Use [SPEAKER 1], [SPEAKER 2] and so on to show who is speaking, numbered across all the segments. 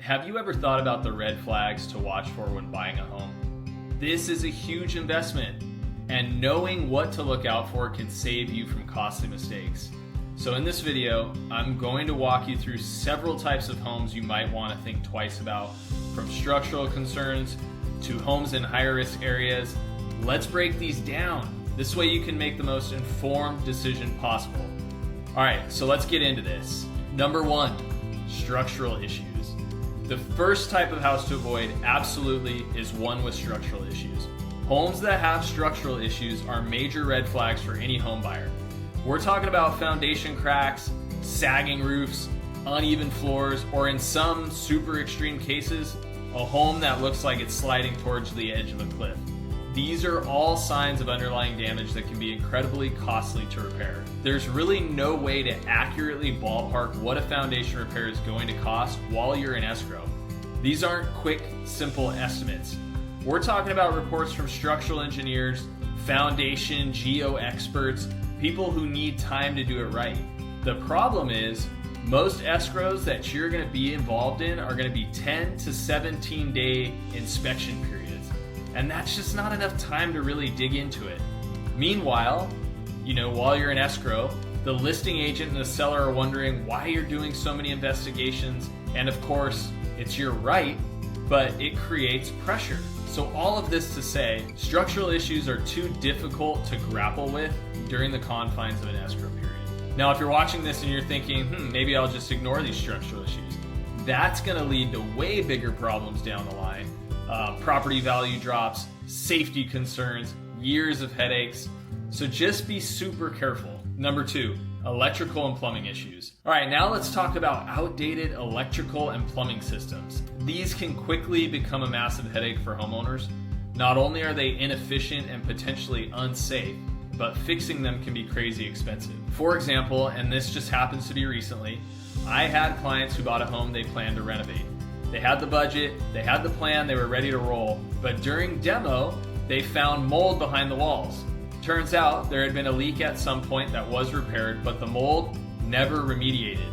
[SPEAKER 1] Have you ever thought about the red flags to watch for when buying a home? This is a huge investment, and knowing what to look out for can save you from costly mistakes. So in this video, I'm going to walk you through several types of homes you might want to think twice about, from structural concerns to homes in higher risk areas. Let's break these down. This way you can make the most informed decision possible. All right, so let's get into this. Number one, structural issues. The first type of house to avoid absolutely is one with structural issues. Homes that have structural issues are major red flags for any home buyer. We're talking about foundation cracks, sagging roofs, uneven floors, or in some super extreme cases, a home that looks like it's sliding towards the edge of a cliff. These are all signs of underlying damage that can be incredibly costly to repair. There's really no way to accurately ballpark what a foundation repair is going to cost while you're in escrow. These aren't quick, simple estimates. We're talking about reports from structural engineers, foundation, geo experts, people who need time to do it right. The problem is, most escrows that you're going to be involved in are going to be 10 to 17 day inspection periods. And that's just not enough time to really dig into it. Meanwhile, while you're in escrow, the listing agent and the seller are wondering why you're doing so many investigations. And of course, it's your right, but it creates pressure. So all of this to say, structural issues are too difficult to grapple with during the confines of an escrow period. Now, if you're watching this and you're thinking, maybe I'll just ignore these structural issues, that's gonna lead to way bigger problems down the line. Property value drops, safety concerns, years of headaches. So just be super careful. Number two, electrical and plumbing issues. All right, now let's talk about outdated electrical and plumbing systems. These can quickly become a massive headache for homeowners. Not only are they inefficient and potentially unsafe, but fixing them can be crazy expensive. For example, and this just happens to be recently, I had clients who bought a home they planned to renovate. They had the budget, they had the plan, they were ready to roll, but during demo, they found mold behind the walls. Turns out there had been a leak at some point that was repaired, but the mold never remediated.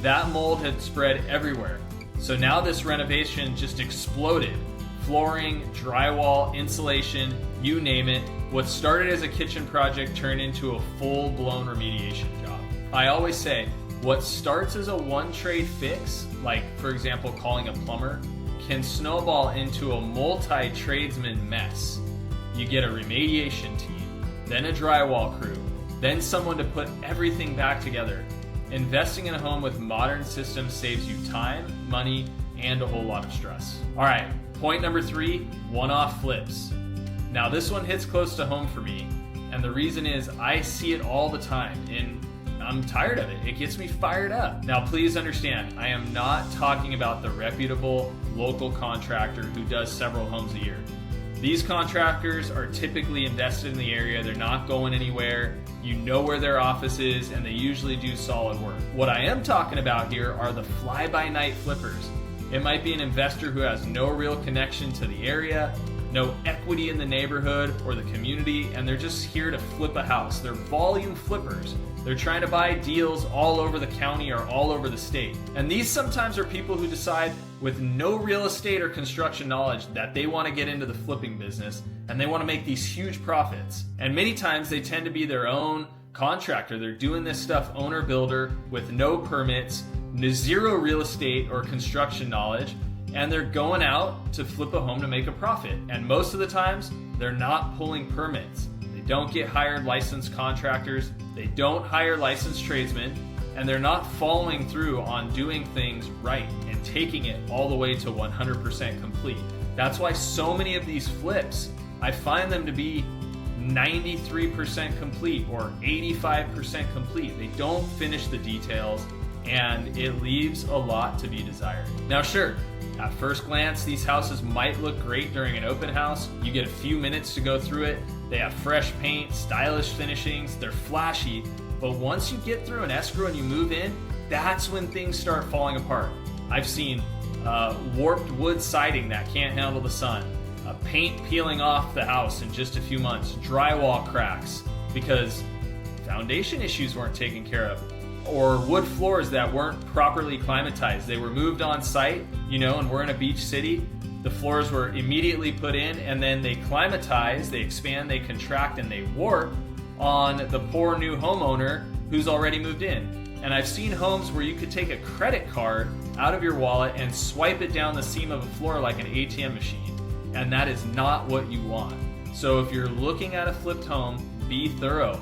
[SPEAKER 1] That mold had spread everywhere. So now this renovation just exploded. Flooring, drywall, insulation, you name it. What started as a kitchen project turned into a full-blown remediation job. I always say, what starts as a one-trade fix, like for example calling a plumber, can snowball into a multi-tradesman mess. You get a remediation team, then a drywall crew, then someone to put everything back together. Investing in a home with modern systems saves you time, money, and a whole lot of stress. All right, point number three, one-off flips. Now this one hits close to home for me, and the reason is I see it all the time, and I'm tired of it. It gets me fired up. Now please understand, I am not talking about the reputable local contractor who does several homes a year. These contractors are typically invested in the area, they're not going anywhere, you know where their office is, and they usually do solid work. What I am talking about here are the fly-by-night flippers. It might be an investor who has no real connection to the area, no equity in the neighborhood or the community, and they're just here to flip a house. They're volume flippers. They're trying to buy deals all over the county or all over the state. And these sometimes are people who decide with no real estate or construction knowledge that they want to get into the flipping business and they want to make these huge profits. And many times they tend to be their own contractor. They're doing this stuff owner builder with no permits, zero real estate or construction knowledge, and they're going out to flip a home to make a profit. And most of the times, they're not pulling permits. They don't get hired licensed contractors, they don't hire licensed tradesmen, and they're not following through on doing things right and taking it all the way to 100% complete. That's why so many of these flips, I find them to be 93% complete or 85% complete. They don't finish the details, and it leaves a lot to be desired. Now sure, at first glance, these houses might look great during an open house. You get a few minutes to go through it. They have fresh paint, stylish finishings, they're flashy. But once you get through an escrow and you move in, that's when things start falling apart. I've seen warped wood siding that can't handle the sun, paint peeling off the house in just a few months, drywall cracks because foundation issues weren't taken care of. or wood floors that weren't properly climatized. They were moved on site, and we're in a beach city. The floors were immediately put in, and then they climatize, they expand, they contract, and they warp on the poor new homeowner who's already moved in. And I've seen homes where you could take a credit card out of your wallet and swipe it down the seam of a floor like an ATM machine. And that is not what you want. So if you're looking at a flipped home, be thorough.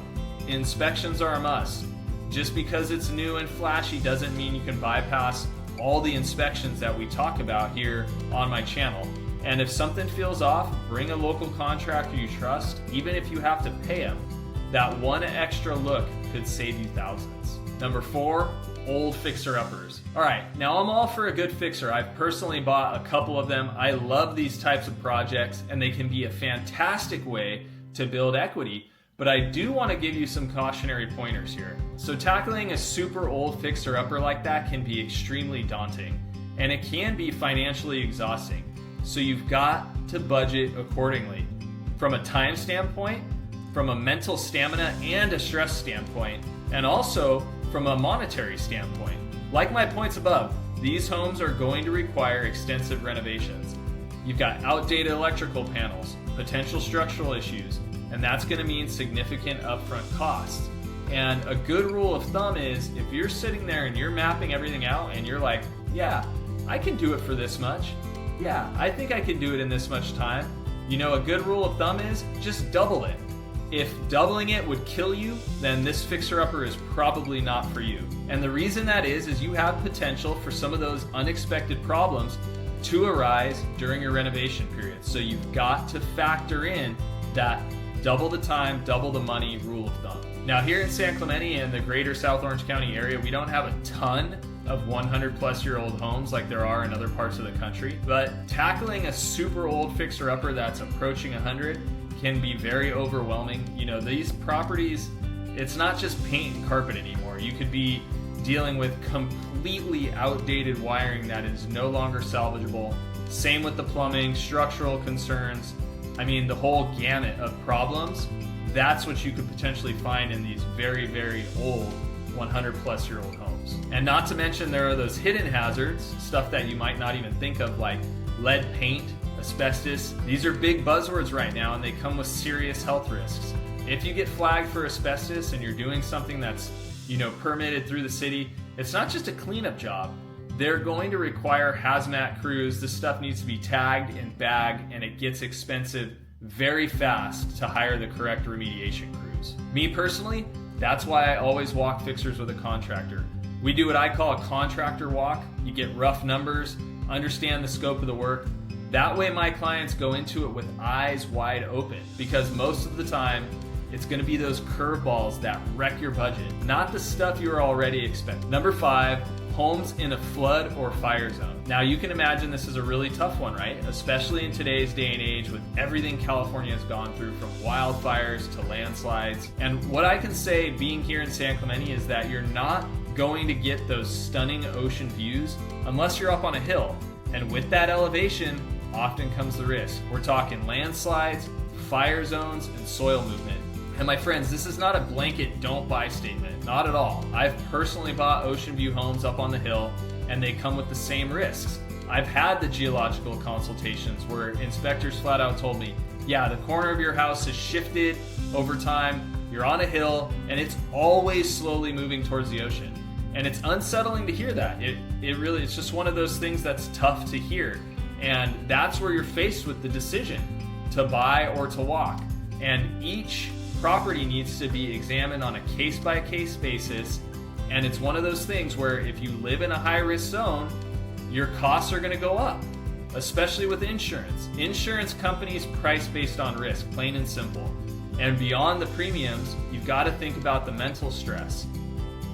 [SPEAKER 1] Inspections are a must. Just because it's new and flashy doesn't mean you can bypass all the inspections that we talk about here on my channel. And if something feels off, bring a local contractor you trust, even if you have to pay them. That one extra look could save you thousands. Number 4, old fixer-uppers. All right, now I'm all for a good fixer. I've personally bought a couple of them. I love these types of projects, and they can be a fantastic way to build equity. But I do want to give you some cautionary pointers here. So tackling a super old fixer-upper like that can be extremely daunting, and it can be financially exhausting. So you've got to budget accordingly. From a time standpoint, from a mental stamina and a stress standpoint, and also from a monetary standpoint. Like my points above, these homes are going to require extensive renovations. You've got outdated electrical panels, potential structural issues, and that's going to mean significant upfront costs. And a good rule of thumb is if you're sitting there and you're mapping everything out and you're like, yeah, I can do it for this much. Yeah, I think I can do it in this much time. A good rule of thumb is just double it. If doubling it would kill you, then this fixer-upper is probably not for you. And the reason that is you have potential for some of those unexpected problems to arise during your renovation period. So you've got to factor in that double the time, double the money rule of thumb. Now here in San Clemente and the greater South Orange County area, we don't have a ton of 100 plus year old homes like there are in other parts of the country, but tackling a super old fixer-upper that's approaching 100 can be very overwhelming. These properties, it's not just paint and carpet anymore. You could be dealing with completely outdated wiring that is no longer salvageable. Same with the plumbing, structural concerns. The whole gamut of problems. That's what you could potentially find in these very, very old 100 plus year old homes. And not to mention there are those hidden hazards, stuff that you might not even think of, like lead paint, asbestos. These are big buzzwords right now, and they come with serious health risks. If you get flagged for asbestos and you're doing something that's, permitted through the city, it's not just a cleanup job. They're going to require hazmat crews. This stuff needs to be tagged and bagged, and it gets expensive very fast to hire the correct remediation crews. Me personally, that's why I always walk fixers with a contractor. We do what I call a contractor walk. You get rough numbers, understand the scope of the work. That way my clients go into it with eyes wide open, because most of the time it's going to be those curveballs that wreck your budget, not the stuff you were already expecting. Number 5, homes in a flood or fire zone. Now you can imagine this is a really tough one, right? Especially in today's day and age with everything California has gone through, from wildfires to landslides. And what I can say being here in San Clemente is that you're not going to get those stunning ocean views unless you're up on a hill. And with that elevation often comes the risk. We're talking landslides, fire zones, and soil movement. And my friends, this is not a blanket don't buy statement, not at all. I've personally bought ocean view homes up on the hill, and they come with the same risks. I've had the geological consultations where inspectors flat out told me, yeah, the corner of your house has shifted over time, you're on a hill, and it's always slowly moving towards the ocean. And it's unsettling to hear that. It's just one of those things that's tough to hear. And that's where you're faced with the decision to buy or to walk. And each property needs to be examined on a case-by-case basis, and it's one of those things where if you live in a high-risk zone, your costs are going to go up, especially with insurance. Insurance companies price based on risk, plain and simple. And beyond the premiums, you've got to think about the mental stress.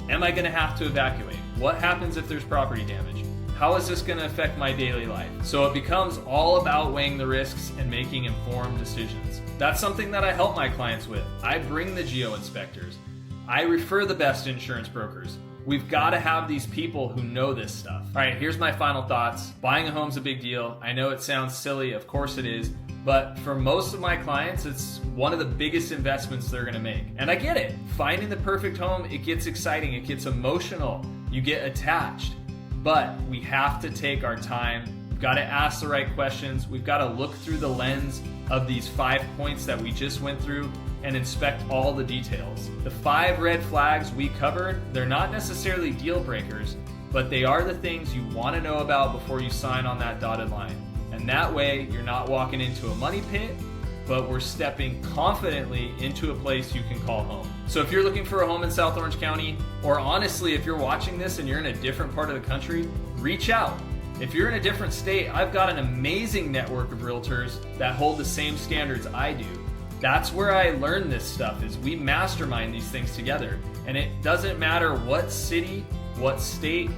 [SPEAKER 1] Am I going to have to evacuate? What happens if there's property damage? How is this going to affect my daily life? So it becomes all about weighing the risks and making informed decisions. That's something that I help my clients with. I bring the geo inspectors. I refer the best insurance brokers. We've got to have these people who know this stuff. All right, here's my final thoughts. Buying a home's a big deal. I know it sounds silly, of course it is, but for most of my clients, it's one of the biggest investments they're gonna make. And I get it. Finding the perfect home, it gets exciting, it gets emotional, you get attached. But we have to take our time. We've got to ask the right questions. We've got to look through the lens of these 5 points that we just went through and inspect all the details. The 5 red flags we covered, they're not necessarily deal breakers, but they are the things you want to know about before you sign on that dotted line. And that way, you're not walking into a money pit, but we're stepping confidently into a place you can call home. So if you're looking for a home in South Orange County, or honestly, if you're watching this and you're in a different part of the country, reach out. If you're in a different state, I've got an amazing network of realtors that hold the same standards I do. That's where I learn this stuff, is we mastermind these things together. And it doesn't matter what city, what state,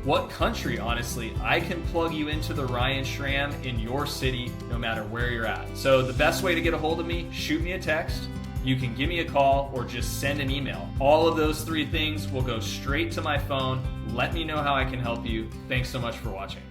[SPEAKER 1] what country, honestly, I can plug you into the Ryan Schramm in your city, no matter where you're at. So the best way to get a hold of me, shoot me a text, you can give me a call, or just send an email. All of those 3 things will go straight to my phone. Let me know how I can help you. Thanks so much for watching.